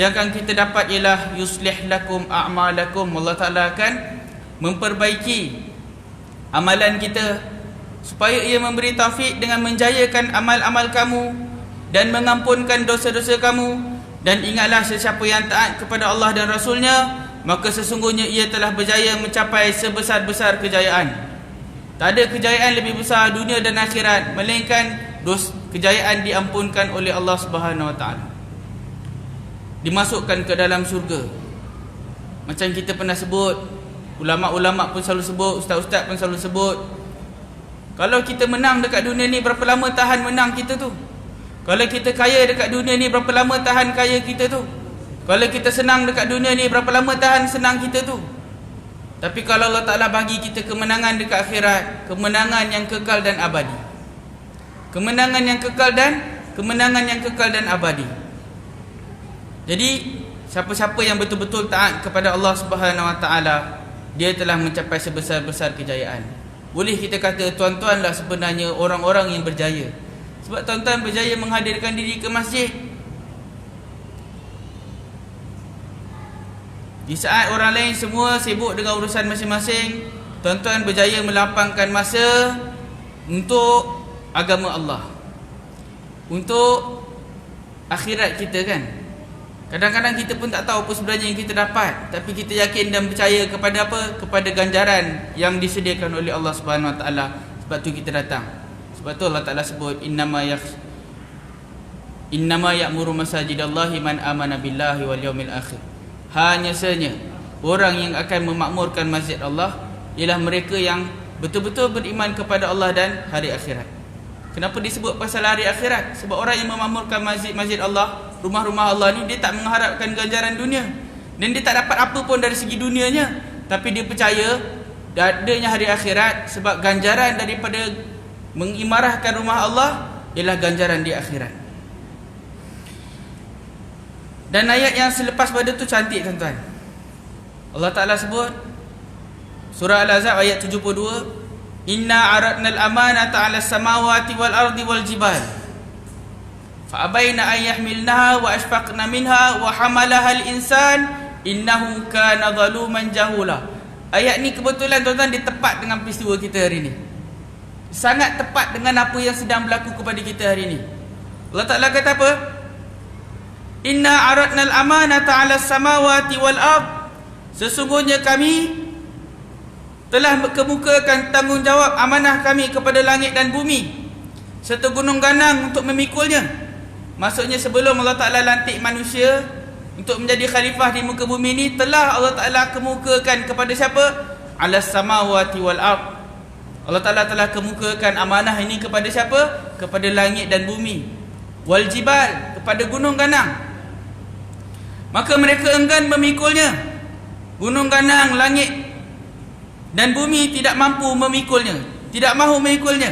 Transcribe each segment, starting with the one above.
yang akan kita dapat ialah yuslih lakum a'malakum. Allah Ta'ala akan memperbaiki amalan kita supaya ia memberi taufik dengan menjayakan amal-amal kamu dan mengampunkan dosa-dosa kamu. Dan ingatlah, sesiapa yang taat kepada Allah dan Rasulnya, maka sesungguhnya ia telah berjaya mencapai sebesar-besar kejayaan. Tak ada kejayaan lebih besar dunia dan akhirat melainkan kejayaan diampunkan oleh Allah Subhanahu Wa Taala, dimasukkan ke dalam syurga. Macam kita pernah sebut, ulama-ulama pun selalu sebut, ustaz-ustaz pun selalu sebut, kalau kita menang dekat dunia ni, berapa lama tahan menang kita tu? Kalau kita kaya dekat dunia ni, berapa lama tahan kaya kita tu? Kalau kita senang dekat dunia ni, berapa lama tahan senang kita tu? Tapi kalau Allah Ta'ala bagi kita kemenangan dekat akhirat, kemenangan yang kekal dan abadi. Kemenangan yang kekal dan abadi. Jadi siapa-siapa yang betul-betul taat kepada Allah Subhanahu Wa Taala, dia telah mencapai sebesar-besar kejayaan. Boleh kita kata tuan-tuanlah sebenarnya orang-orang yang berjaya, sebab tuan-tuan berjaya menghadirkan diri ke masjid. Di saat orang lain semua sibuk dengan urusan masing-masing, tuan-tuan berjaya melapangkan masa untuk agama Allah, untuk akhirat kita kan. Kadang-kadang kita pun tak tahu apa sebenarnya yang kita dapat, tapi kita yakin dan percaya kepada apa? Kepada ganjaran yang disediakan oleh Allah Subhanahu Wa Taala. Sebab tu kita datang. Sebab tu Allah Ta'ala sebut innama ya'muru masajidallahi man amana billahi wal yawmil akhir. Hanya sahaja orang yang akan memakmurkan masjid Allah ialah mereka yang betul-betul beriman kepada Allah dan hari akhirat. Kenapa disebut pasal hari akhirat? Sebab orang yang memakmurkan masjid Allah, rumah-rumah Allah ni, dia tak mengharapkan ganjaran dunia, dan dia tak dapat apa pun dari segi dunianya, tapi dia percaya adanya hari akhirat. Sebab ganjaran daripada mengimarahkan rumah Allah ialah ganjaran di akhirat. Dan ayat yang selepas pada tu cantik tuan-tuan. Allah Ta'ala sebut surah Al-Ahzab ayat 72, inna aradnal amanata 'alas samawati wal ardi wal jibal fa abaina an yahmilnaha wa ashfaqna minha wa hamalaha al-insan innahu kana zaluman jahula. Ayat ni kebetulan tuan-tuan dia tepat dengan peristiwa kita hari ni. Sangat tepat dengan apa yang sedang berlaku kepada kita hari ni. Allah Ta'ala kata apa? Inna aradnal amanata 'alas samawati wal ard. Sesungguhnya kami telah kemukakan tanggungjawab amanah kami kepada langit dan bumi serta gunung ganang untuk memikulnya. Maksudnya sebelum Allah Ta'ala lantik manusia untuk menjadi khalifah di muka bumi ni, telah Allah Ta'ala kemukakan kepada siapa? 'Alas samawati wal ard. Allah Ta'ala telah kemukakan amanah ini kepada siapa? Kepada langit dan bumi. Wal jibal, kepada gunung ganang. Maka mereka enggan memikulnya. Gunung ganang, langit dan bumi tidak mampu memikulnya, tidak mahu memikulnya,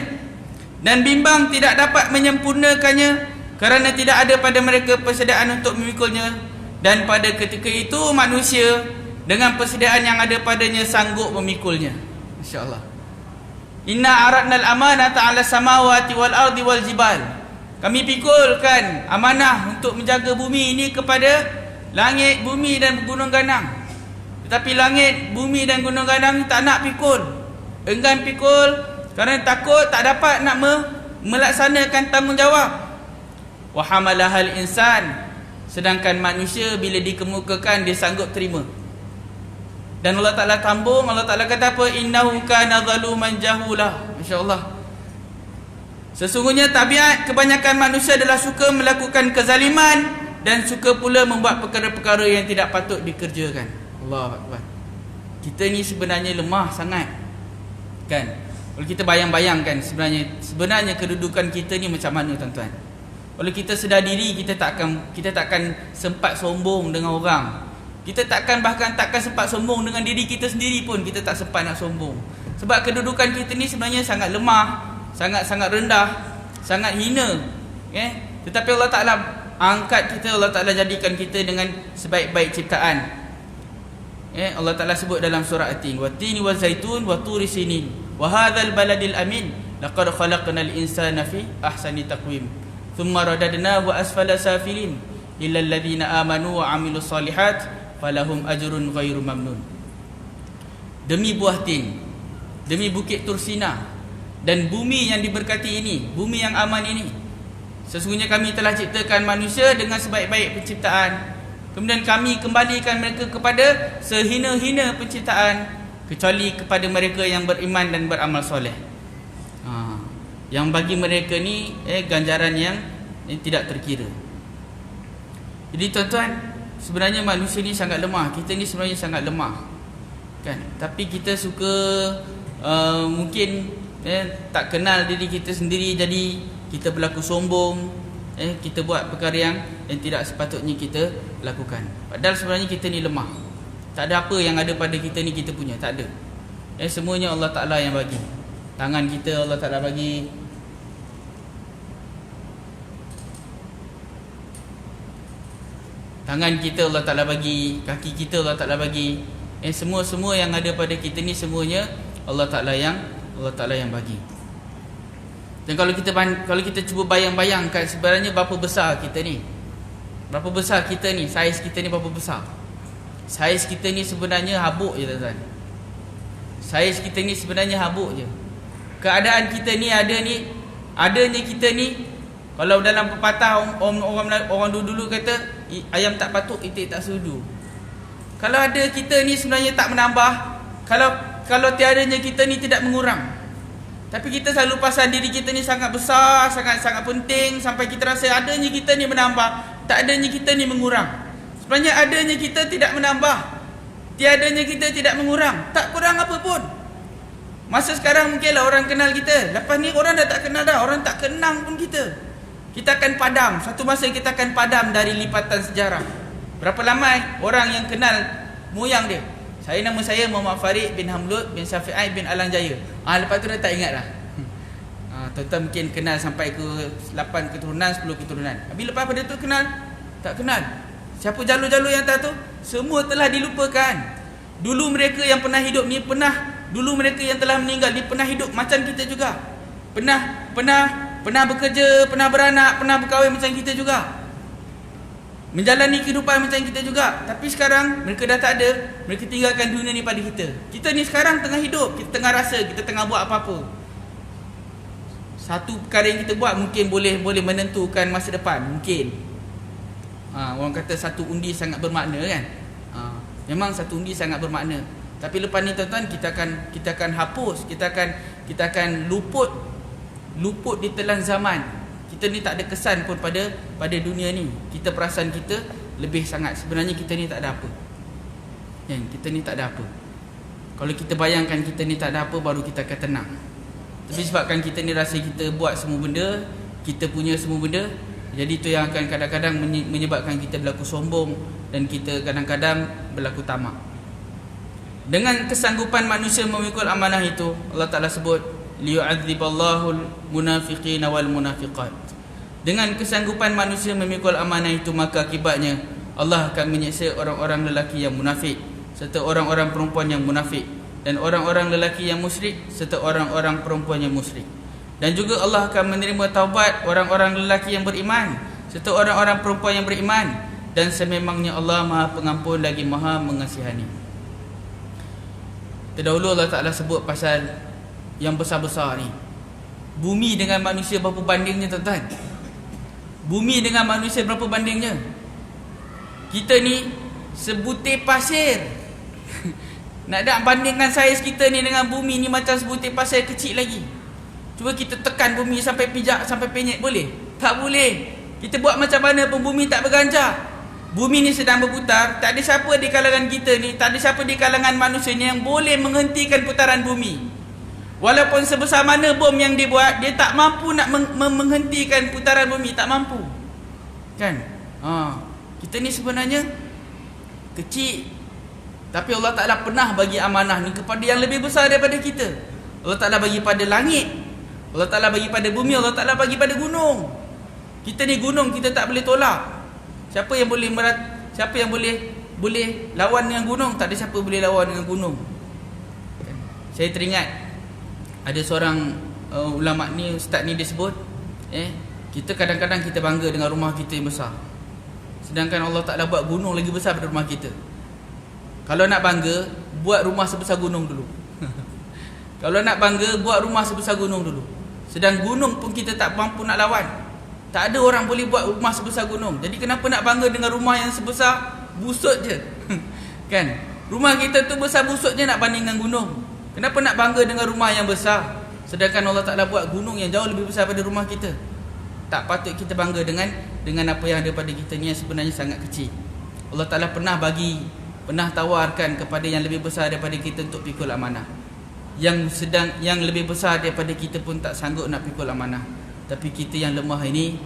dan bimbang tidak dapat menyempurnakannya kerana tidak ada pada mereka persediaan untuk memikulnya. Dan pada ketika itu manusia dengan persediaan yang ada padanya sanggup memikulnya. InsyaAllah. Inna aradnal amanata 'alas samawati wal ardi wal jibal. Kami pikulkan amanah untuk menjaga bumi ini kepada langit, bumi dan gunung ganang. Tetapi langit, bumi dan gunung ganang tak nak pikul, enggan pikul kerana takut tak dapat nak melaksanakan tanggungjawab. Wa hamalahal insan. Sedangkan manusia bila dikemukakan dia sanggup terima. Dan Allah Ta'ala tambung, Allah Ta'ala kata apa? Innahu kana zaluman jahula. InsyaAllah. Sesungguhnya tabiat kebanyakan manusia adalah suka melakukan kezaliman dan suka pula membuat perkara-perkara yang tidak patut dikerjakan. Allahu Akbar. Kita ni sebenarnya lemah sangat, kan? Kalau kita bayang-bayangkan sebenarnya kedudukan kita ni macam mana tuan-tuan. Kalau kita sedar diri, kita takkan sempat sombong dengan orang. Kita bahkan takkan sempat sombong dengan diri kita sendiri pun. Kita tak sempat nak sombong. Sebab kedudukan kita ni sebenarnya sangat lemah, sangat-sangat rendah, sangat hina. Tetapi Allah Ta'ala angkat kita, Allah Ta'ala jadikan kita dengan sebaik-baik ciptaan. Allah Ta'ala sebut dalam surah At-Tin, Wat-tini waz-zaitun wa turi sinin wa hadzal baladil amin laqad khalaqnal insana fi ahsani taqwim thumma radadnahu asfala safilin illal ladzina amanu wa amilus solihat falahum ajrun ghairu mamnun. Demi buah tin, demi bukit Tursina dan bumi yang diberkati ini, bumi yang aman ini, sesungguhnya kami telah ciptakan manusia dengan sebaik-baik penciptaan, kemudian kami kembalikan mereka kepada sehina-hina penciptaan, kecuali kepada mereka yang beriman dan beramal soleh. Yang bagi mereka ni ganjaran yang tidak terkira. Jadi tuan-tuan, sebenarnya manusia ni sangat lemah. Kita ni sebenarnya sangat lemah, kan? Tapi kita suka mungkin tak kenal diri kita sendiri, jadi kita berlaku sombong, kita buat perkara yang tidak sepatutnya kita lakukan. Padahal sebenarnya kita ni lemah. Tak ada apa yang ada pada kita ni kita punya, tak ada. Semuanya Allah Ta'ala yang bagi. Tangan kita Allah Ta'ala bagi, tangan kita Allah Ta'ala bagi, kaki kita Allah Ta'ala bagi. Semua yang ada pada kita ni semuanya Allah Ta'ala yang bagi. Dan kalau kita cuba bayang-bayangkan sebenarnya berapa besar kita ni. Berapa besar kita ni, saiz kita ni berapa besar. Saiz kita ni sebenarnya habuk je tuan-tuan. Saiz kita ni sebenarnya habuk je. Keadaan kita ni adanya kita ni, kalau dalam pepatah orang dulu kata ayam tak patuk itik tak sudu. Kalau ada kita ni sebenarnya tak menambah, kalau tiadanya kita ni tidak mengurang. Tapi kita selalu pasal diri kita ni sangat besar, sangat penting, sampai kita rasa adanya kita ni menambah, tak adanya kita ni mengurang. Sebenarnya adanya kita tidak menambah, tiadanya kita tidak mengurang, tak kurang apa pun. Masa sekarang mungkinlah orang kenal kita, lepas ni orang dah tak kenal dah, orang tak kenang pun kita. Kita akan padam, satu masa kita akan padam dari lipatan sejarah. Berapa lama orang yang kenal moyang dia? Nama saya Muhammad Farid bin Hamlut bin Syafi'i bin Alang Jaya. Lepas tu dah tak ingat dah. Tuan-tuan mungkin kenal sampai ke 8 keturunan, 10 keturunan. Habis lepas pada tu kenal? Tak kenal. Siapa jalur-jalur yang tak tu? Semua telah dilupakan. Dulu mereka yang pernah hidup ni dulu mereka yang telah meninggal ni pernah hidup macam kita juga. Pernah bekerja, pernah beranak, pernah berkahwin macam kita juga. Menjalani kehidupan macam kita juga. Tapi sekarang mereka dah tak ada. Mereka tinggalkan dunia ni pada kita. Kita ni sekarang tengah hidup, kita tengah rasa, kita tengah buat apa-apa. Satu perkara yang kita buat mungkin boleh menentukan masa depan. Mungkin orang kata satu undi sangat bermakna, kan? Memang satu undi sangat bermakna. Tapi lepas ni tuan-tuan, kita akan hapus, kita akan luput di telan zaman. Kita ni tak ada kesan pun pada dunia ni. Kita perasan kita lebih sangat. Sebenarnya kita ni tak ada apa. Kita ni tak ada apa. Kalau kita bayangkan kita ni tak ada apa, baru kita akan tenang. Tapi sebabkan kita ni rasa kita buat semua benda, kita punya semua benda, jadi itu yang akan kadang-kadang menyebabkan kita berlaku sombong, dan kita kadang-kadang berlaku tamak. Dengan kesanggupan manusia memikul amanah itu, Allah Ta'ala sebut liyu'adziballahul munafiqina wal munafiqat. Dengan kesanggupan manusia memikul amanah itu, maka akibatnya Allah akan menyeksa orang-orang lelaki yang munafik, serta orang-orang perempuan yang munafik, dan orang-orang lelaki yang musyrik, serta orang-orang perempuan yang musyrik. Dan juga Allah akan menerima taubat orang-orang lelaki yang beriman, serta orang-orang perempuan yang beriman, dan sememangnya Allah Maha Pengampun lagi Maha Mengasihani. Terdahulu Allah Ta'ala sebut pasal yang besar-besar ni. Bumi dengan manusia berapa bandingnya tuan-tuan? Bumi dengan manusia berapa bandingnya? Kita ni sebutir pasir. Nak bandingkan saiz kita ni dengan bumi ni macam sebutir pasir kecil lagi. Cuba kita tekan bumi sampai pijak, sampai penyek, boleh? Tak boleh. Kita buat macam mana pun bumi tak berganjak. Bumi ni sedang berputar. Tak ada siapa di kalangan kita ni, tak ada siapa di kalangan manusia ni yang boleh menghentikan putaran bumi. Walaupun sebesar mana bom yang dia buat, dia tak mampu nak menghentikan putaran bumi. Tak mampu, kan? Kita ni sebenarnya kecil, tapi Allah Ta'ala pernah bagi amanah ni kepada yang lebih besar daripada kita. Allah Ta'ala bagi pada langit, Allah Ta'ala bagi pada bumi, Allah Ta'ala bagi pada gunung. Kita ni gunung, kita tak boleh tolak. Siapa yang boleh lawan dengan gunung? Tak ada siapa boleh lawan dengan gunung. Saya teringat ada seorang ulama ni, ustaz ni, dia sebut kita kadang-kadang kita bangga dengan rumah kita yang besar. Sedangkan Allah Ta'ala buat gunung lagi besar daripada rumah kita. Kalau nak bangga, buat rumah sebesar gunung dulu. Kalau nak bangga, buat rumah sebesar gunung dulu. Sedang gunung pun kita tak mampu nak lawan. Tak ada orang boleh buat rumah sebesar gunung. Jadi kenapa nak bangga dengan rumah yang sebesar busut je? Kan? Rumah kita tu besar busut je nak banding dengan gunung. Kenapa nak bangga dengan rumah yang besar? Sedangkan Allah Ta'ala buat gunung yang jauh lebih besar daripada rumah kita. Tak patut kita bangga dengan apa yang ada pada kita ni yang sebenarnya sangat kecil. Allah Ta'ala pernah tawarkan kepada yang lebih besar daripada kita untuk pikul amanah. Yang lebih besar daripada kita pun tak sanggup nak pikul amanah. Tapi kita yang lemah ini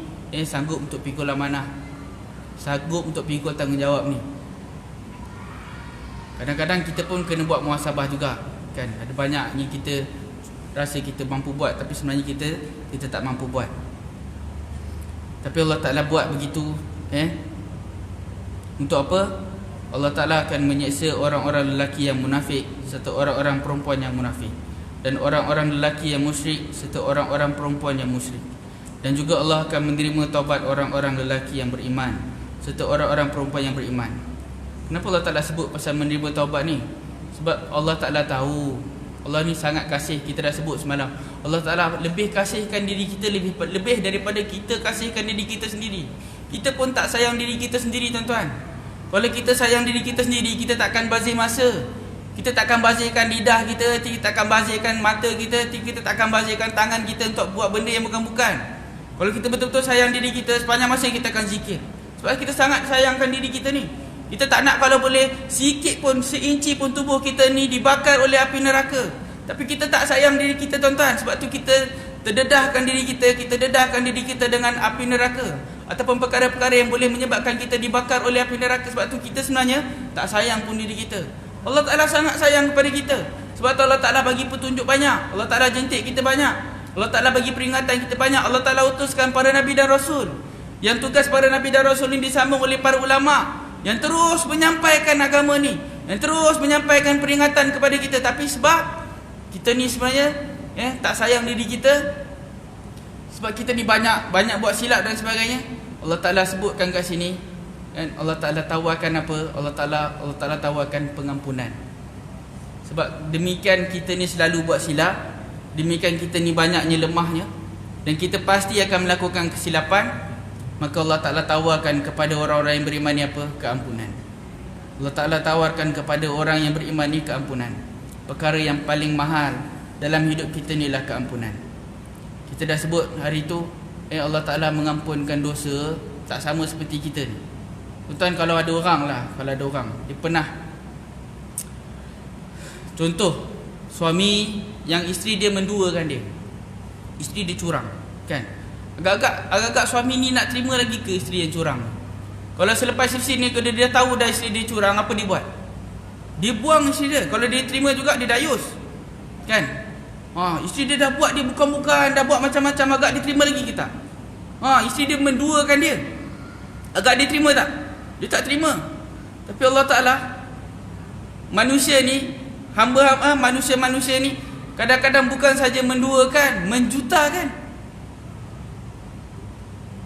sanggup untuk pikul amanah, sanggup untuk pikul tanggungjawab ni. Kadang-kadang kita pun kena buat muhasabah juga, kan? Ada banyak ni kita rasa kita mampu buat, tapi sebenarnya kita tak mampu buat. Tapi Allah Ta'ala buat begitu untuk apa? Allah Ta'ala akan menyeksa orang-orang lelaki yang munafik serta orang-orang perempuan yang munafik, dan orang-orang lelaki yang musyrik serta orang-orang perempuan yang musyrik. Dan juga Allah akan menerima taubat orang-orang lelaki yang beriman serta orang-orang perempuan yang beriman. Kenapa Allah Ta'ala sebut pasal menerima taubat ni? Sebab Allah Ta'ala tahu Allah ni sangat kasih. Kita dah sebut semalam, Allah Ta'ala lebih kasihkan diri kita lebih daripada kita kasihkan diri kita sendiri. Kita pun tak sayang diri kita sendiri, tuan-tuan. Kalau kita sayang diri kita sendiri, kita takkan bazir masa, kita takkan bazirkan lidah kita, kita takkan bazirkan mata kita, kita takkan bazirkan tangan kita untuk buat benda yang bukan-bukan. Kalau kita betul-betul sayang diri kita, sepanjang masa kita akan zikir. Sebab kita sangat sayangkan diri kita ni. Kita tak nak kalau boleh sikit pun, seinci pun tubuh kita ni dibakar oleh api neraka. Tapi kita tak sayang diri kita, tuan-tuan. Sebab tu kita terdedahkan diri kita, dengan api neraka, ataupun perkara-perkara yang boleh menyebabkan kita dibakar oleh api neraka. Sebab tu kita sebenarnya tak sayang pun diri kita. Allah Ta'ala sangat sayang kepada kita. Sebab tu Allah Ta'ala bagi petunjuk banyak, Allah Ta'ala jentik kita banyak, Allah Ta'ala bagi peringatan kita banyak. Allah Ta'ala utuskan para Nabi dan Rasul, yang tugas para Nabi dan Rasul ini disambung oleh para ulama yang terus menyampaikan agama ni, yang terus menyampaikan peringatan kepada kita. Tapi sebab kita ni sebenarnya tak sayang diri kita, sebab kita ni banyak buat silap dan sebagainya, Allah Ta'ala sebutkan kat sini, kan? Allah Ta'ala tawarkan apa? Allah Ta'ala tawarkan pengampunan. Sebab demikian kita ni selalu buat silap, demikian kita ni banyaknya lemahnya, dan kita pasti akan melakukan kesilapan. Maka Allah Ta'ala tawarkan kepada orang-orang yang beriman ni apa? Keampunan. Allah Ta'ala tawarkan kepada orang yang beriman ni keampunan. Perkara yang paling mahal dalam hidup kita ni lah keampunan. Kita dah sebut hari tu, Allah Ta'ala mengampunkan dosa tak sama seperti kita ni. Tuan-tuan, kalau ada orang dia pernah, contoh suami yang isteri dia menduakan dia, isteri dia curang, kan? Agak-agak suami ni nak terima lagi ke isteri yang curang? Kalau selepas isteri ni, kalau dia tahu dah isteri dia curang, apa dia buat? Dia buang isteri dia. Kalau dia terima juga, dia dayus, kan? Isteri dia dah buat dia bukan-bukan, dah buat macam-macam, agak dia terima lagi ke tak? Isteri dia menduakan dia, agak dia terima tak? Dia tak terima. Tapi Allah Ta'ala, manusia ni, hamba-hamba manusia-manusia ni, kadang-kadang bukan saja menduakan, menjutakan.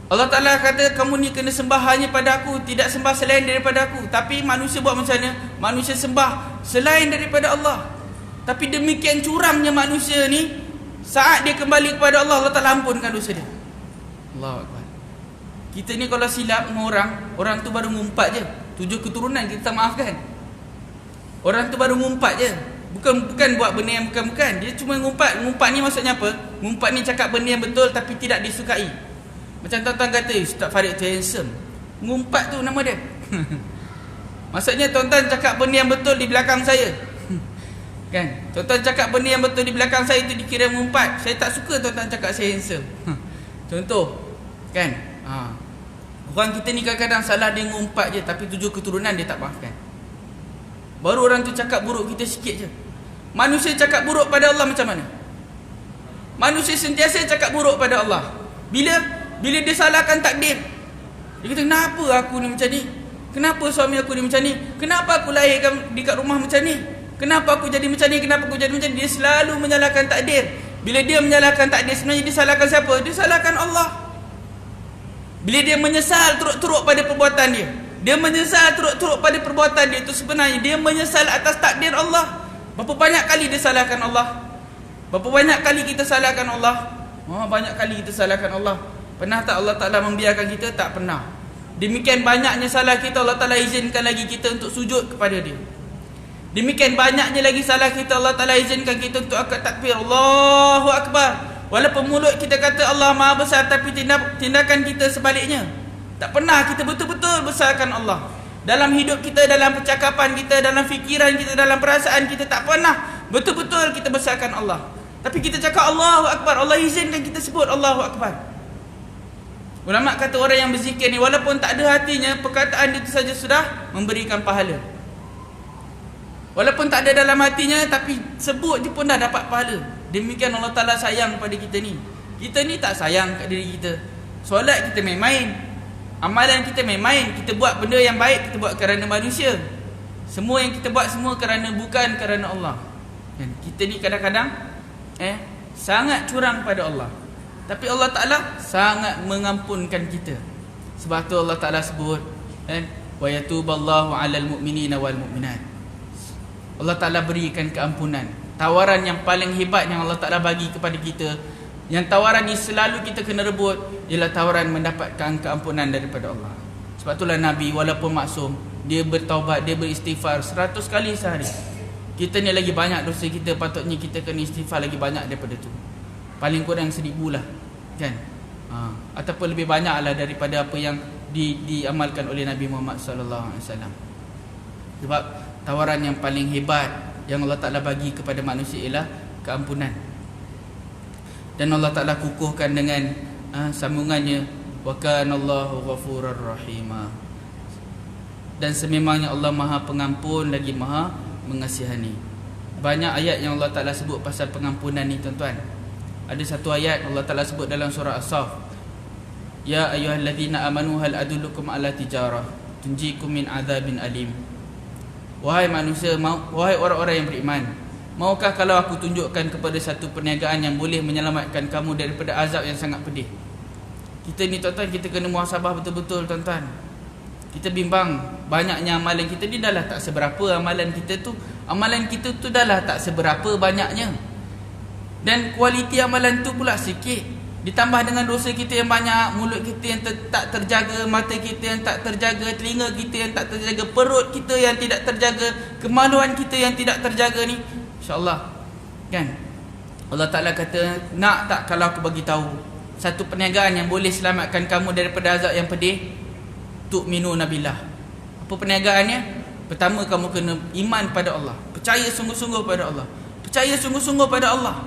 Allah Ta'ala kata, kamu ni kena sembah hanya pada aku, tidak sembah selain daripada aku. Tapi manusia buat macam mana? Manusia sembah selain daripada Allah. Tapi demikian curangnya manusia ni, saat dia kembali kepada Allah, Allah Ta'ala ampunkan dosa dia. Allahu Akbar. Kita ni kalau silap dengan orang tu baru ngumpat je, 7 keturunan kita maafkan. Orang tu baru ngumpat je, bukan buat benda yang bukan-bukan. Dia cuma ngumpat. Ngumpat ni maksudnya apa? Ngumpat ni cakap benda yang betul tapi tidak disukai. Macam tuan-tuan kata, Ustaz Farid tu handsome, ngumpat tu nama dia. Maksudnya tuan-tuan cakap benda yang betul di belakang saya, kan? Tuan-tuan cakap benda yang betul di belakang saya, itu dikira ngumpat. Saya tak suka tuan-tuan cakap saya handsome. Contoh, kan? Orang kita ni kadang-kadang salah, dia ngumpat je, tapi 7 keturunan dia tak maafkan. Baru orang tu cakap buruk kita sikit je. Manusia cakap buruk pada Allah macam mana? Manusia sentiasa cakap buruk pada Allah. Bila dia salahkan takdir, dia kata, kenapa aku ni macam ni? Kenapa suami aku ni macam ni? Kenapa aku lahirkan dekat rumah macam ni? Kenapa aku jadi macam ni? Kenapa aku jadi macam ni? Dia selalu menyalahkan takdir. Bila dia menyalahkan takdir, sebenarnya dia salahkan siapa? Dia salahkan Allah. Bila dia menyesal teruk-teruk pada perbuatan dia, dia menyesal teruk-teruk pada perbuatan dia, itu sebenarnya dia menyesal atas takdir Allah. Berapa banyak kali dia salahkan Allah? Berapa banyak kali kita salahkan Allah? Banyak kali kita salahkan Allah. Pernah tak Allah Ta'ala membiarkan kita? Tak pernah. Demikian banyaknya salah kita, Allah Ta'ala izinkan lagi kita untuk sujud kepada dia. Demikian banyaknya lagi salah kita, Allah Ta'ala izinkan kita untuk akad takbir, Allahu Akbar. Walaupun mulut kita kata Allah Maha Besar, tapi tindakan kita sebaliknya. Tak pernah kita betul-betul besarkan Allah. Dalam hidup kita, dalam percakapan kita, dalam fikiran kita, dalam perasaan kita, tak pernah betul-betul kita besarkan Allah. Tapi kita cakap Allahu Akbar, Allah izinkan kita sebut Allahu Akbar. Ulama kata orang yang berzikir ni, walaupun tak ada hatinya, perkataan itu saja sudah memberikan pahala. Walaupun tak ada dalam hatinya, tapi sebut je pun dah dapat pahala. Demikian Allah Ta'ala sayang pada kita ni. Kita ni tak sayang kat diri kita. Solat kita main-main, amalan kita main-main. Kita buat benda yang baik, kita buat kerana manusia. Semua yang kita buat semua bukan kerana Allah. Dan kita ni kadang-kadang sangat curang pada Allah. Tapi Allah Ta'ala sangat mengampunkan kita. Sebab tu Allah Ta'ala sebut, wa yatuballahu 'alal mu'minina wal mu'minat. Allah Ta'ala berikan keampunan. Tawaran yang paling hebat yang Allah Ta'ala bagi kepada kita, yang tawaran ni selalu kita kena rebut, ialah tawaran mendapatkan keampunan daripada Allah. Sebab itulah Nabi walaupun maksum, dia bertaubat, dia beristighfar 100 kali sehari. Kita ni lagi banyak dosa kita, patutnya kita kena istighfar lagi banyak daripada tu. Paling kurang 1000 lah, kan? Ataupun lebih banyak lah daripada apa yang diamalkan oleh Nabi Muhammad SAW. Sebab tawaran yang paling hebat yang Allah Ta'ala bagi kepada manusia ialah keampunan. Dan Allah Ta'ala kukuhkan dengan sambungannya, wa kanallahu ghafurur rahima. Dan sememangnya Allah Maha Pengampun lagi Maha Mengasihani. Banyak ayat yang Allah Ta'ala sebut pasal pengampunan ni, tuan-tuan. Ada satu ayat Allah Ta'ala sebut dalam surah As-Saff, ya ayyuhalladzina amanu hal adullukum ala tijarah tunjikum min azabin alim. Wahai manusia, wahai orang-orang yang beriman, maukah kalau aku tunjukkan kepada satu perniagaan yang boleh menyelamatkan kamu daripada azab yang sangat pedih? Kita ni, tuan-tuan, kita kena muhasabah betul-betul, tuan-tuan. Kita bimbang, banyaknya amalan kita ni dah lah tak seberapa. Amalan kita tu dah lah tak seberapa banyaknya. Dan kualiti amalan tu pula sikit. Ditambah dengan dosa kita yang banyak, mulut kita yang tak terjaga, mata kita yang tak terjaga, telinga kita yang tak terjaga, perut kita yang tidak terjaga, kemaluan kita yang tidak terjaga ni, insya-Allah, kan? Allah Ta'ala kata, nak tak kalau aku bagi tahu satu perniagaan yang boleh selamatkan kamu daripada azab yang pedih? Tu'minuna billah. Apa perniagaannya? Pertama, kamu kena iman pada Allah, percaya sungguh-sungguh pada Allah. Percaya sungguh-sungguh pada Allah.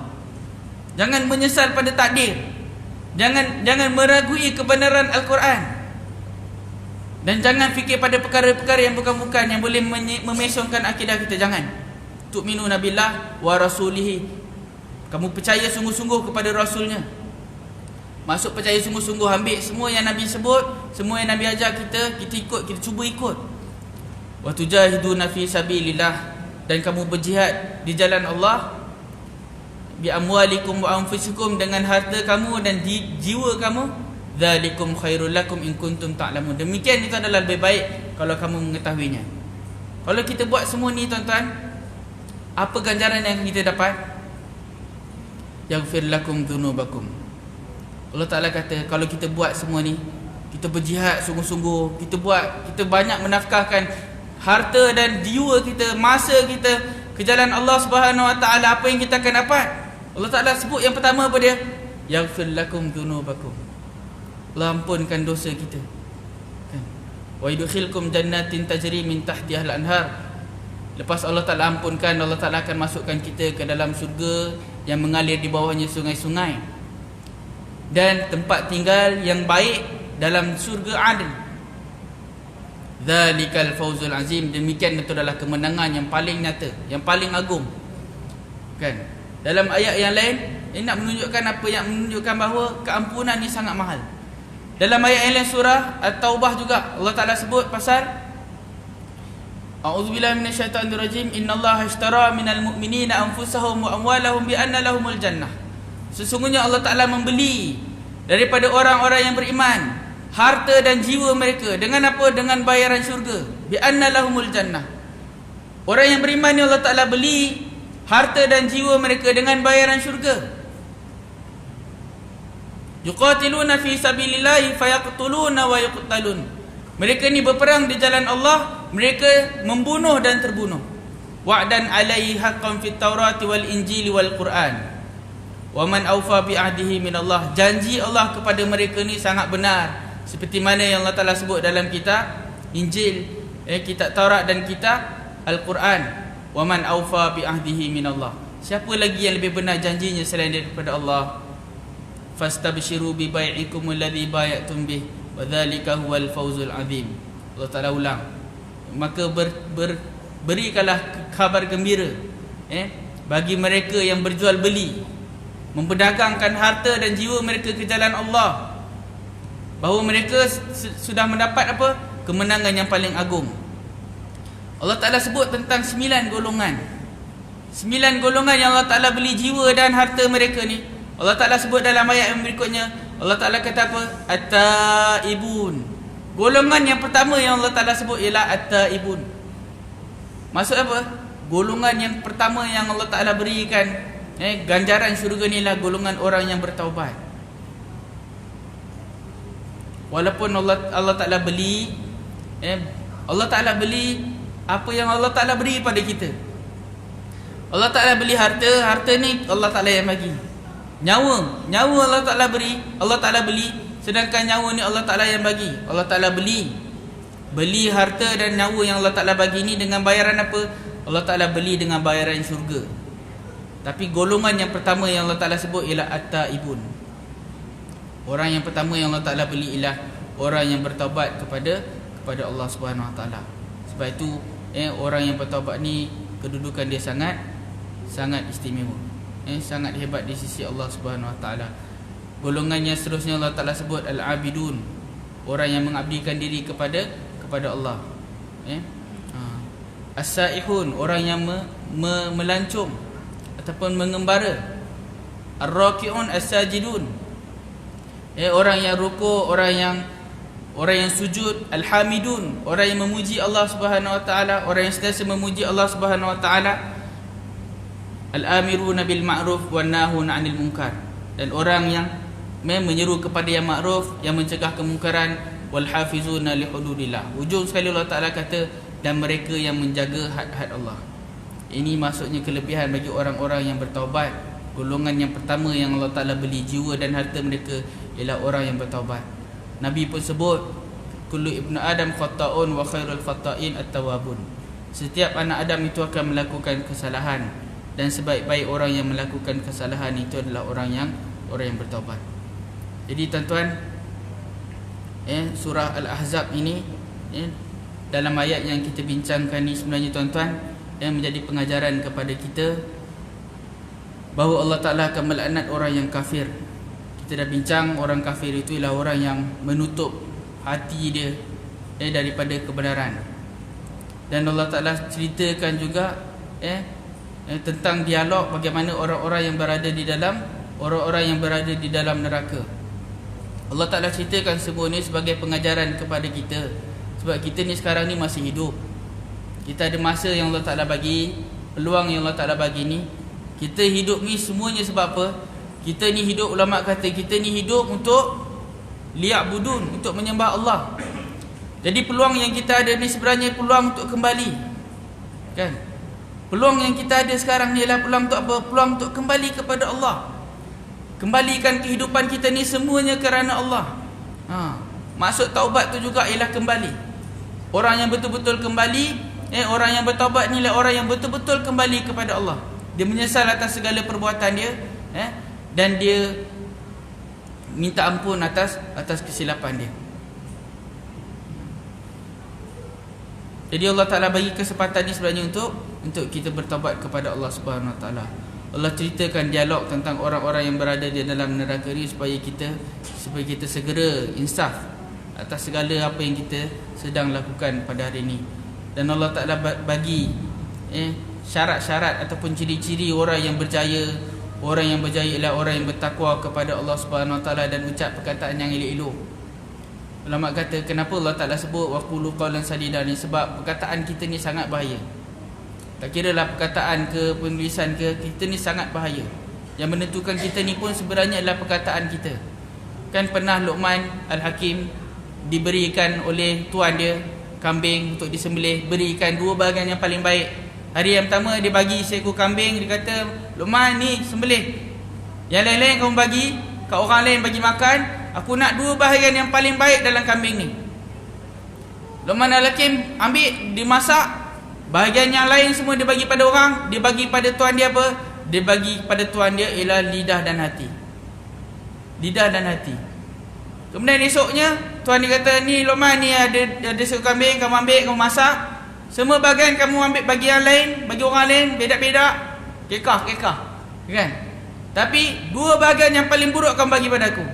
Jangan menyesal pada takdir. Jangan meragui kebenaran Al-Quran. Dan jangan fikir pada perkara-perkara yang bukan-bukan, yang boleh memesongkan akidah kita. Jangan. Tu'minuna billah wa rasulihi. Kamu percaya sungguh-sungguh kepada Rasulnya. Maksud percaya sungguh-sungguh, ambil semua yang Nabi sebut, semua yang Nabi ajar kita ikut, kita cuba ikut. Wa tujahiduna fi sabilillah. Dan kamu berjihad di jalan Allah, bi amwalikum wa anfusikum, dengan harta kamu dan jiwa kamu. Dzalikum khairul lakum in kuntum ta'lamun. Demikian itu adalah lebih baik kalau kamu mengetahuinya. Kalau kita buat semua ni, tuan-tuan, apa ganjaran yang kita dapat? Yaghfir lakum dzunubakum. Allah Ta'ala kata, kalau kita buat semua ni, kita berjihad sungguh-sungguh, kita banyak menafkahkan harta dan jiwa kita, masa kita ke jalan Allah Subhanahu Wa Ta'ala, apa yang kita akan dapat? Allah Ta'ala sebut yang pertama apa dia? Yaghfir lakum dzunubakum. Allah ampunkan dosa kita, kan? Wa yudkhilkum jannatin tajri min tahtiha al-anhar. Lepas Allah Ta'ala ampunkan, Allah Ta'ala akan masukkan kita ke dalam surga yang mengalir di bawahnya sungai-sungai, dan tempat tinggal yang baik dalam surga Adn. Dzalikal fawzul azim. Demikian itu adalah kemenangan yang paling nyata, yang paling agung, kan? Dalam ayat yang lain, ini nak menunjukkan apa? Yang menunjukkan bahawa keampunan ni sangat mahal. Dalam ayat yang lain surah At-Taubah juga Allah Ta'ala sebut pasal A'udzubillahi minasyaitonirrajim, innallaha ishtara minal mu'minina anfusahum wa amwalahum bi anna lahumul jannah. Sesungguhnya Allah Ta'ala membeli daripada orang-orang yang beriman harta dan jiwa mereka. Dengan apa? Dengan bayaran syurga. Bi anna lahumul jannah. Orang yang beriman ni Allah Ta'ala beli harta dan jiwa mereka dengan bayaran syurga. Yuqatiluna fi sabilillahi fayaqtuluna wa yuqtalun. Mereka ni berperang di jalan Allah, mereka membunuh dan terbunuh. Wa'dan alaihi haqqan fit Taurati wal Injili wal Quran. Wa man awfa bi ahdihi min Allah. Janji Allah kepada mereka ni sangat benar, seperti mana yang Allah Ta'ala sebut dalam kitab Injil, kitab Taurat dan kitab Al-Quran. Wa man awfa bi ahdihi min Allah. Siapa lagi yang lebih benar janjinya selain daripada Allah? Fastabshiru bi bai'ikum alladhi bay'atum bih wa dzalika huwal fawzul azim. Allah Ta'ala ulang, maka berikanlah kabar gembira bagi mereka yang berjual beli, memperdagangkan harta dan jiwa mereka ke jalan Allah, bahawa mereka sudah mendapat apa? Kemenangan yang paling agung. Allah Ta'ala sebut tentang 9 golongan. 9 golongan yang Allah Ta'ala beli jiwa dan harta mereka ni. Allah Ta'ala sebut dalam ayat yang berikutnya. Allah Ta'ala kata apa? At-taibun. Golongan yang pertama yang Allah Ta'ala sebut ialah at-taibun. Maksud apa? Golongan yang pertama yang Allah Ta'ala berikan ganjaran syurga ni lah golongan orang yang bertaubat. Walaupun Allah Ta'ala beli Allah Ta'ala beli apa yang Allah Ta'ala beri pada kita. Allah Ta'ala beli harta, harta ni Allah Ta'ala yang bagi. Nyawa Allah Ta'ala beri, Allah Ta'ala beli, sedangkan nyawa ni Allah Ta'ala yang bagi. Allah Ta'ala beli harta dan nyawa yang Allah Ta'ala bagi ni dengan bayaran apa? Allah Ta'ala beli dengan bayaran syurga. Tapi golongan yang pertama yang Allah Ta'ala sebut ialah at-taibun. Orang yang pertama yang Allah Ta'ala beli ialah orang yang bertaubat kepada Allah Subhanahu Wa Ta'ala. Sebab itu orang yang bertaubat ni kedudukan dia sangat istimewa, sangat hebat di sisi Allah Subhanahu Wa Ta'ala. Golongan yang seterusnya Allah Ta'ala sebut al-abidun, orang yang mengabdikan diri kepada Allah. As-saihun, orang yang melancong ataupun mengembara. Ar-raki'un, as-sajidun, orang yang rukuk, orang yang sujud. Al-hamidun, orang yang memuji Allah Subhanahu Wa Ta'ala, orang yang sentiasa memuji Allah Subhanahu Wa Ta'ala. Al-amiruna bil ma'ruf wan nahuna 'anil munkar, dan orang yang menyeru kepada yang makruf, yang mencegah kemungkaran. Wal hafizuna li hududillah. Ujung sekali Allah Ta'ala kata, dan mereka yang menjaga had-had Allah. Ini maksudnya kelebihan bagi orang-orang yang bertaubat. Golongan yang pertama yang Allah Ta'ala beli jiwa dan harta mereka ialah orang yang bertaubat. Nabi pun sebut, kullu ibnu adam khata'un wa khairul khata'in at-tawwabun. Setiap anak Adam itu akan melakukan kesalahan, dan sebaik-baik orang yang melakukan kesalahan itu adalah orang yang bertaubat. Jadi tuan-tuan, surah Al-Ahzab ini, dalam ayat yang kita bincangkan ni sebenarnya tuan-tuan, menjadi pengajaran kepada kita bahawa Allah Ta'ala akan melaknat orang yang kafir. Kita dah bincang, orang kafir itu ialah orang yang menutup hati dia daripada kebenaran. Dan Allah Ta'ala ceritakan juga tentang dialog bagaimana orang-orang yang berada di dalam neraka. Allah Ta'ala ceritakan semua ni sebagai pengajaran kepada kita. Sebab kita ni sekarang ni masih hidup. Kita ada masa yang Allah Ta'ala bagi, peluang yang Allah Ta'ala bagi ni. Kita hidup ni semuanya sebab apa? Kita ni hidup, ulama kata kita ni hidup untuk liya'budun, untuk menyembah Allah. Jadi peluang yang kita ada ni sebenarnya peluang untuk kembali, kan? Peluang yang kita ada sekarang ni ialah peluang untuk apa? Peluang untuk kembali kepada Allah. Kembalikan kehidupan kita ni semuanya kerana Allah. Maksud taubat tu juga ialah kembali. Orang yang betul-betul kembali, orang yang bertaubat ni ialah orang yang betul-betul kembali kepada Allah. Dia menyesal atas segala perbuatan dia, dan dia minta ampun atas kesilapan dia. Jadi Allah Ta'ala bagi kesempatan ni sebenarnya untuk kita bertaubat kepada Allah Subhanahu Wa Ta'ala. Allah ceritakan dialog tentang orang-orang yang berada di dalam neraka ni supaya kita segera insaf atas segala apa yang kita sedang lakukan pada hari ini. Dan Allah Ta'ala bagi syarat-syarat ataupun ciri-ciri orang yang berjaya. Orang yang berjaya ialah orang yang bertakwa kepada Allah Subhanahu Wa Ta'ala dan ucap perkataan yang elok-elok. Ulama kata kenapa Allah Ta'ala sebut waqulu qawlan sadida ni, sebab perkataan kita ni sangat bahaya. Tak kira lah perkataan ke, penulisan ke, kita ni sangat bahaya. Yang menentukan kita ni pun sebenarnya adalah perkataan kita. Kan pernah Luqman Al-Hakim diberikan oleh tuan dia kambing untuk disembelih, berikan 2 bahagian yang paling baik. Hari yang pertama dia bagi seekor kambing, dia kata, Luqman ni sembelih, yang lain-lain kamu bagi kat orang lain bagi makan, aku nak 2 bahagian yang paling baik dalam kambing ni. Luqman Al-Hakim ambil, dimasak, bahagian yang lain semua dia bagi pada orang. Dia bagi pada tuan dia apa? Dia bagi pada tuan dia ialah lidah dan hati. Lidah dan hati. Kemudian esoknya tuan dia kata, ni Luqman ni ada seekor kambing, kamu ambil, kamu masak, semua bahagian kamu ambil bagi yang lain, bagi orang lain, bedak-bedak, kekah kan. Tapi 2 bahagian yang paling buruk kamu bagi pada aku.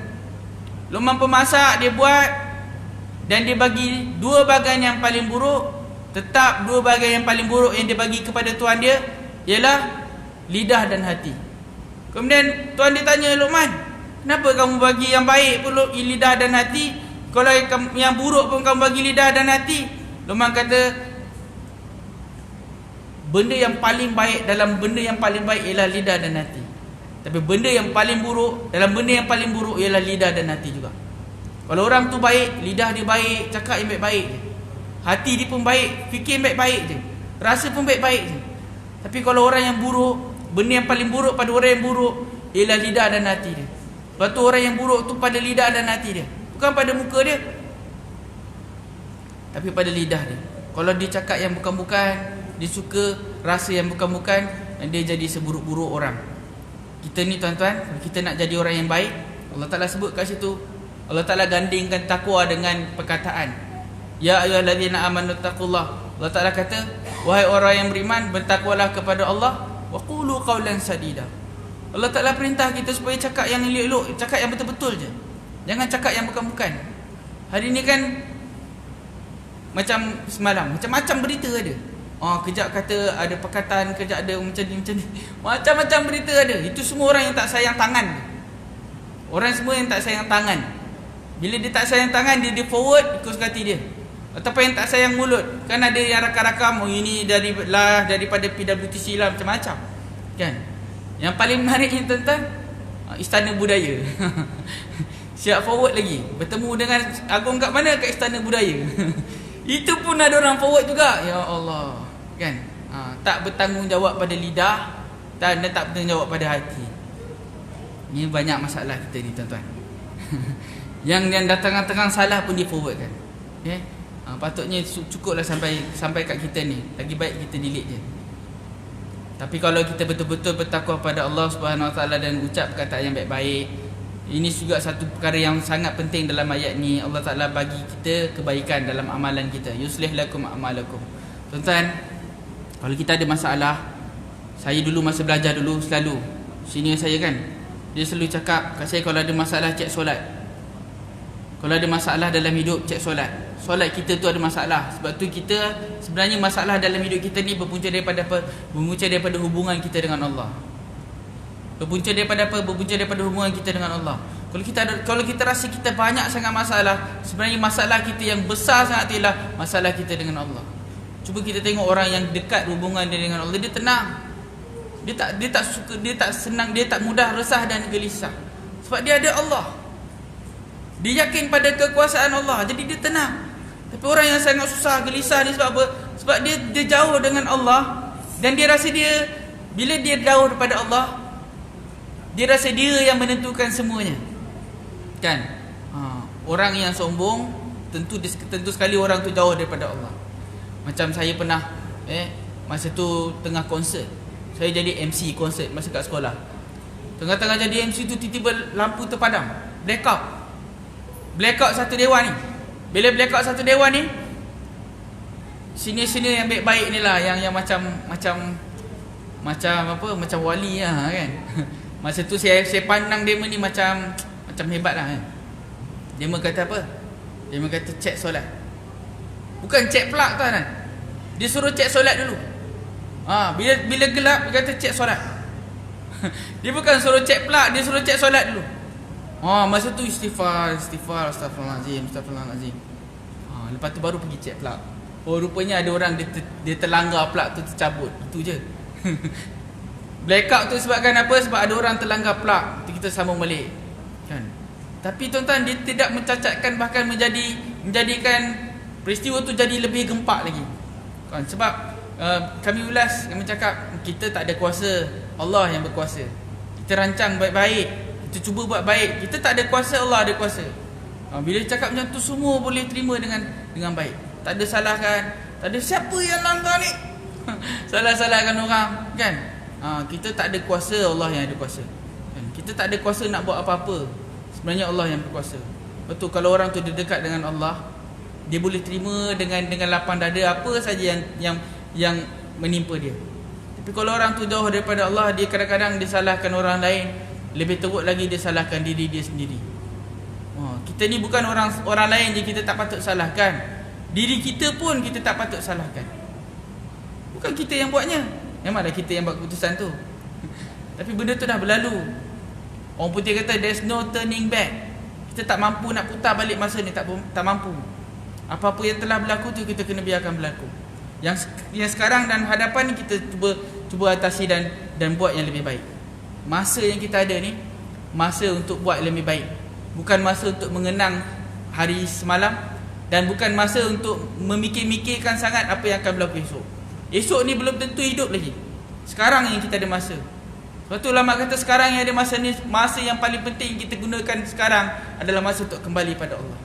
Luqman pemasak, dia buat dan dia bagi 2 bahagian yang paling buruk. Tetap 2 bahagian yang paling buruk yang dia bagi kepada tuan dia ialah lidah dan hati. Kemudian tuan dia tanya, Luqman, kenapa kamu bagi yang baik pun lidah dan hati, kalau yang buruk pun kamu bagi lidah dan hati? Luqman kata, benda yang paling baik dalam benda yang paling baik ialah lidah dan hati. Tapi benda yang paling buruk dalam benda yang paling buruk ialah lidah dan hati juga. Kalau orang tu baik, lidah dia baik, cakap yang baik-baik je, hati dia pun baik, fikir baik-baik je, rasa pun baik-baik je. Tapi kalau orang yang buruk, benda yang paling buruk pada orang yang buruk ialah lidah dan hati dia. Sebab tu orang yang buruk tu pada lidah dan hati dia, bukan pada muka dia, tapi pada lidah dia. Kalau dia cakap yang bukan-bukan, dia suka rasa yang bukan-bukan, dan dia jadi seburuk-buruk orang. Kita ni tuan-tuan, kita nak jadi orang yang baik, Allah Ta'ala sebut kat situ, Allah Ta'ala gandingkan takwa dengan perkataan. Ya ayyuhallazina amanu taqullah. Allah Ta'ala kata, wahai orang yang beriman, bertakwalah kepada Allah, wa qulu qawlan sadida. Allah Ta'ala perintah kita supaya cakap yang elok-elok, cakap yang betul-betul je, jangan cakap yang bukan-bukan. Hari ni kan macam semalam, macam-macam berita ada. Kejap kata ada perkataan, kejap ada macam ni. Macam-macam berita ada. Itu semua orang yang tak sayang tangan. Orang semua yang tak sayang tangan. Bila dia tak sayang tangan, dia forward ikut suka hati dia. Ataupun yang tak sayang mulut. Kan ada yang rakam-rakam, ini daripada PWTC lah, macam-macam. Kan? Yang paling menariknya tuan-tuan, Istana Budaya. Siap forward lagi. Bertemu dengan Agong kat mana? Kat Istana Budaya. Itu pun ada orang forward juga. Ya Allah. Kan? Tak bertanggungjawab pada lidah dan tak bertanggungjawab pada hati. Ini banyak masalah kita ni tuan-tuan. Yang datang-datang salah pun dia forward kan. Okay? Patutnya cukuplah sampai kat kita ni. Lagi baik kita delete je. Tapi kalau kita betul-betul bertakwa pada Allah Subhanahu Wa Taala dan ucap perkataan yang baik-baik, ini juga satu perkara yang sangat penting dalam ayat ni. Allah Ta'ala bagi kita kebaikan dalam amalan kita. Yuslih lakum a'malakum. Tuan-tuan, kalau kita ada masalah, saya dulu masa belajar dulu selalu, senior saya kan, dia selalu cakap kat saya, kalau ada masalah cek solat. Kalau ada masalah dalam hidup, cek solat. Solat kita tu ada masalah. Sebab tu kita, sebenarnya masalah dalam hidup kita ni berpunca daripada apa? Berpunca daripada hubungan kita dengan Allah. Berpunca daripada apa? Berpunca daripada hubungan kita dengan Allah. Kalau kita rasa kita banyak sangat masalah, sebenarnya masalah kita yang besar sangat ialah masalah kita dengan Allah. Cuba kita tengok orang yang dekat hubungan dia dengan Allah, dia tenang. Dia tak suka, dia tak senang, dia tak mudah resah dan gelisah. Sebab dia ada Allah. Dia yakin pada kekuasaan Allah, jadi dia tenang. Tapi orang yang sangat susah, gelisah ni sebab apa? Sebab dia jauh dengan Allah, dan dia rasa dia, bila dia jauh daripada Allah, dia rasa dia yang menentukan semuanya. Kan? Orang yang sombong, tentu sekali orang tu jauh daripada Allah. Macam saya pernah masa tu tengah konsert, saya jadi MC konsert masa kat sekolah. Tengah-tengah jadi MC tu tiba-tiba lampu terpadam, blackout satu dewan ni. Bila blackout satu dewan ni, sini-sini yang baik-baik ni lah, yang macam apa, macam wali lah kan. Masa tu saya pandang dia ni macam hebat lah kan. Dia kata apa? Dia kata cek solat. Bukan cek plug kan. Dia suruh cek solat dulu. Bila gelap dia kata cek solat. Dia bukan suruh cek plug, dia suruh cek solat dulu. Masa tu istighfar, astagfirullahalazim. Lepas tu baru pergi check plug. Rupanya ada orang dia terlanggar plug tu, tercabut. Itu je. Blackout tu sebabkan apa? Sebab ada orang terlanggar plug. Tu kita sambung balik. Kan? Tapi tuan-tuan, dia tidak mencacatkan, bahkan menjadikan peristiwa tu jadi lebih gempak lagi. Kan? Sebab kami ulas, kami cakap kita tak ada kuasa, Allah yang berkuasa. Kita rancang baik-baik, kita cuba buat baik. Kita tak ada kuasa, Allah ada kuasa. Bila dia cakap macam tu, semua boleh terima dengan baik. Tak ada salahkan, tak ada siapa yang langgar ni. Salah-salahkan orang, kan? Kita tak ada kuasa, Allah yang ada kuasa. Kan? Kita tak ada kuasa nak buat apa-apa. Sebenarnya Allah yang berkuasa. Betul, kalau orang tu dia dekat dengan Allah, dia boleh terima dengan lapang dada apa saja yang menimpa dia. Tapi kalau orang tu jauh daripada Allah, dia kadang-kadang disalahkan orang lain, lebih teruk lagi dia salahkan diri dia sendiri. Kita ni bukan orang lain je kita tak patut salahkan. Diri kita pun kita tak patut salahkan. Bukan kita yang buatnya, memanglah kita yang buat keputusan tu. Tapi benda tu dah berlalu. Orang putih kata there's no turning back. Kita tak mampu nak putar balik masa ni, tak mampu. Apa-apa yang telah berlaku tu kita kena biarkan berlaku. Yang sekarang dan hadapan ni kita cuba atasi dan buat yang lebih baik. Masa yang kita ada ni, masa untuk buat yang lebih baik. Bukan masa untuk mengenang hari semalam, dan bukan masa untuk memikir-mikirkan sangat apa yang akan berlaku esok. Esok ni belum tentu hidup lagi. Sekarang yang kita ada masa. Sebab tu ulama kata sekarang yang ada masa ni, masa yang paling penting kita gunakan sekarang adalah masa untuk kembali pada Allah.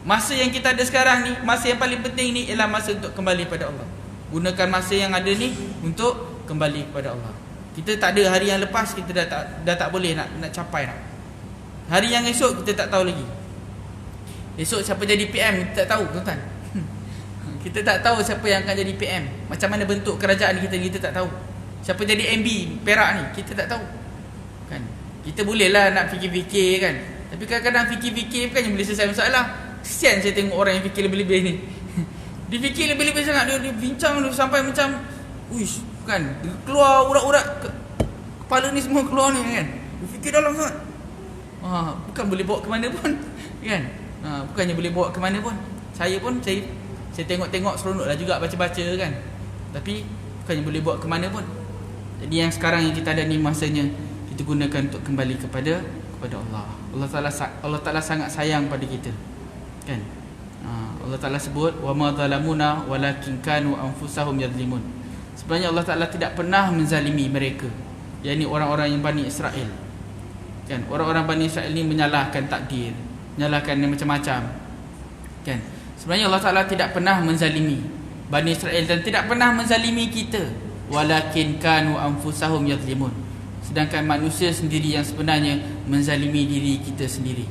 Masa yang kita ada sekarang ni, masa yang paling penting ni ialah masa untuk kembali pada Allah. Gunakan masa yang ada ni untuk kembali kepada Allah. Kita tak ada hari yang lepas, kita dah tak boleh nak capai dah. Hari yang esok kita tak tahu lagi. Esok siapa jadi PM kita tak tahu, tuan-tuan. Kita tak tahu siapa yang akan jadi PM. Macam mana bentuk kerajaan kita tak tahu. Siapa jadi MB Perak ni kita tak tahu. Kan? Kita bolehlah nak fikir-fikir kan. Tapi kadang-kadang fikir-fikir bukan yang boleh selesai masalah. Kesian saya tengok orang yang fikir lebih-lebih ni. Dia fikir lebih-lebih sangat, dia bincang dia sampai macam uish, kan? Dia keluar urat-urat kepala ni semua keluar ni kan. Dia fikir dalam sangat. Bukan boleh bawa ke mana pun, kan? Bukannya boleh bawa ke mana pun. Saya tengok-tengok seronoklah juga baca-baca kan. Tapi bukannya boleh bawa ke mana pun. Jadi yang sekarang yang kita ada ni masanya kita gunakan untuk kembali kepada Allah. Allah Taala sangat sayang pada kita. Kan? Allah Taala sebut wa ma zalamuna walakin kanu anfusahum yadhlimun. Sebenarnya Allah Taala tidak pernah menzalimi mereka, yakni orang-orang yang Bani Israel. Kan? Orang-orang Bani Israel ni menyalahkan takdir, menyalahkan macam-macam. Kan? Sebenarnya Allah Taala tidak pernah menzalimi Bani Israel dan tidak pernah menzalimi kita. Walakin kanu anfusahum yadhlimun. Sedangkan manusia sendiri yang sebenarnya menzalimi diri kita sendiri.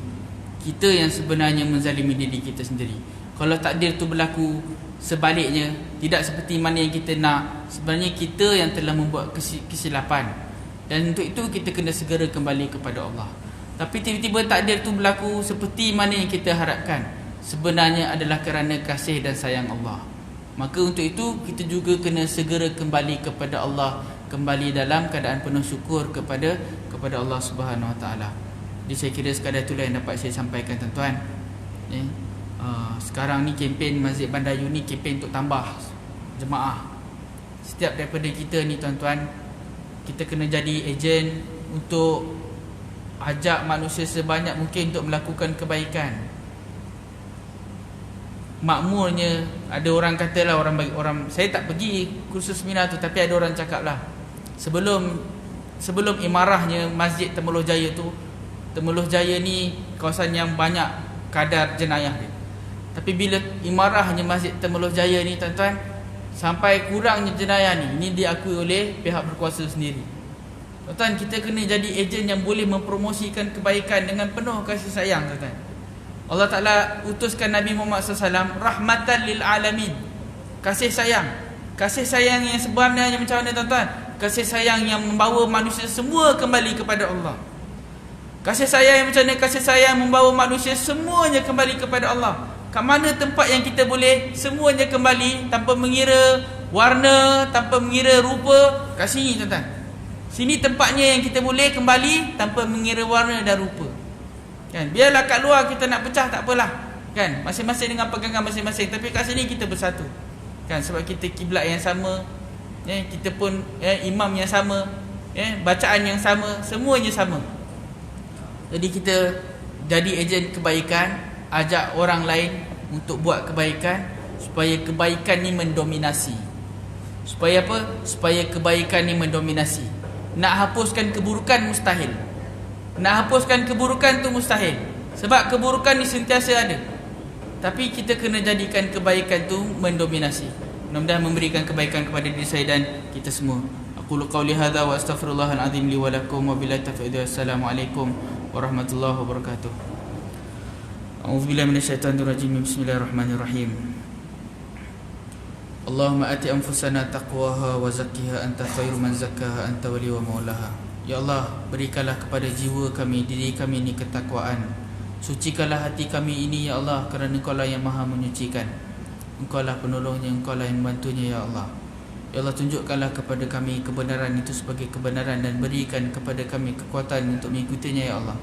Kita yang sebenarnya menzalimi diri kita sendiri. Kalau takdir tu berlaku sebaliknya, tidak seperti mana yang kita nak, sebenarnya kita yang telah membuat kesilapan. Dan untuk itu kita kena segera kembali kepada Allah. Tapi tiba-tiba takdir tu berlaku seperti mana yang kita harapkan, sebenarnya adalah kerana kasih dan sayang Allah. Maka untuk itu kita juga kena segera kembali kepada Allah, kembali dalam keadaan penuh syukur kepada Allah Subhanahu Wa Taala. Jadi saya kira sekadar itulah yang dapat saya sampaikan, tuan-tuan. Sekarang ni kempen Masjid Bandayu ni kempen untuk tambah jemaah. Setiap daripada kita ni, tuan-tuan, kita kena jadi ejen untuk ajak manusia sebanyak mungkin untuk melakukan kebaikan. Makmurnya ada orang katalah, orang saya tak pergi kursus seminar tu, tapi ada orang cakap lah, sebelum imarahnya Masjid Temeloh Jaya tu, Temeloh Jaya ni kawasan yang banyak kadar jenayah dia. Tapi bila imarahnya Masjid Temeloh Jaya ni, tuan-tuan, sampai kurangnya jenayah ni, ini diakui oleh pihak berkuasa sendiri. Tuan-tuan, kita kena jadi ejen yang boleh mempromosikan kebaikan dengan penuh kasih sayang, tuan-tuan. Allah Ta'ala utuskan Nabi Muhammad SAW rahmatan lil alamin. Kasih sayang yang sebenarnya macam mana, tuan-tuan? Kasih sayang yang membawa manusia semua kembali kepada Allah. Kasih sayang yang macam mana? Kasih sayang membawa manusia semuanya kembali kepada Allah. Kat mana tempat yang kita boleh semuanya kembali tanpa mengira warna, tanpa mengira rupa? Kat sini, tuan-tuan. Sini tempatnya yang kita boleh kembali tanpa mengira warna dan rupa. Kan, biarlah kat luar kita nak pecah tak apalah. Kan, masing-masing dengan pegangan masing-masing, tapi kat sini kita bersatu. Kan, sebab kita kiblat yang sama, kita pun imam yang sama, bacaan yang sama, semuanya sama. Jadi kita jadi ejen kebaikan, ajak orang lain untuk buat kebaikan, supaya kebaikan ni mendominasi. Supaya apa? Supaya kebaikan ni mendominasi. Nak hapuskan keburukan mustahil. Nak hapuskan keburukan tu mustahil. Sebab keburukan ni sentiasa ada. Tapi kita kena jadikan kebaikan tu mendominasi. Mudah-mudahan memberikan kebaikan kepada diri saya dan kita semua. Aqulu qawli hadza wa astaghfirullahal azim li wa lakum wa billahi taufiq. Assalamualaikum warahmatullahi wabarakatuh. A'udzubillahi minasyaitonir rajim. Bismillahirrahmanirrahim. Allahumma ati anfusana taqwaha wa zakkiha anta khairu man zakkaha anta wali wa maulaha. Ya Allah, berikanlah kepada jiwa kami, diri kami ini ketakwaan. Sucikanlah hati kami ini ya Allah, kerana Engkau-Lah yang Maha menyucikan. Engkau-Lah penolongnya, Engkau-Lah yang membantunya ya Allah. Ya Allah, tunjukkanlah kepada kami kebenaran itu sebagai kebenaran dan berikan kepada kami kekuatan untuk mengikutinya ya Allah.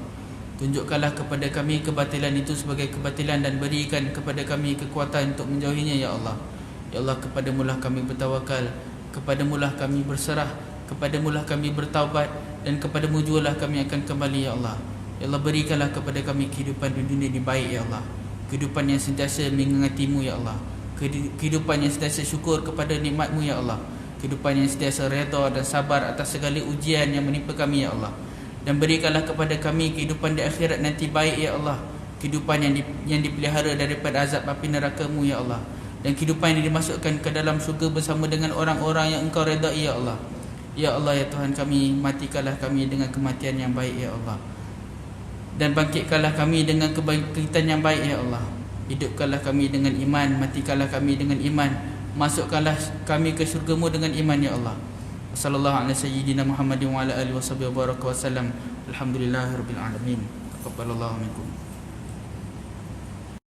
Tunjukkanlah kepada kami kebatilan itu sebagai kebatilan dan berikan kepada kami kekuatan untuk menjauhinya ya Allah. Ya Allah, kepadamu-Lah kami bertawakal, kepadamu-Lah kami berserah, kepadamu-Lah kami bertaubat, dan kepadamu jugalah kami akan kembali ya Allah. Ya Allah, berikanlah kepada kami kehidupan di dunia ini baik ya Allah. Kehidupan yang sentiasa mengingatimu ya Allah. Kehidupan yang sentiasa syukur kepada nikmat-Mu ya Allah. Kehidupan yang sentiasa redha dan sabar atas segala ujian yang menimpa kami ya Allah. Dan berikanlah kepada kami kehidupan di akhirat nanti baik ya Allah. Kehidupan yang dipelihara daripada azab api neraka-Mu ya Allah. Dan kehidupan yang dimasukkan ke dalam syurga bersama dengan orang-orang yang Engkau redai ya Allah. Ya Allah ya Tuhan kami, matikanlah kami dengan kematian yang baik ya Allah. Dan bangkitkanlah kami dengan kebangkitan yang baik ya Allah. Hidupkanlah kami dengan iman, matikanlah kami dengan iman, masukkanlah kami ke syurga-Mu dengan iman ya Allah. Sallallahu alaihi sayyidina Muhammadin wa ala alihi wasallam. Alhamdulillahirabbil alamin. Taqabbalallahu minkum.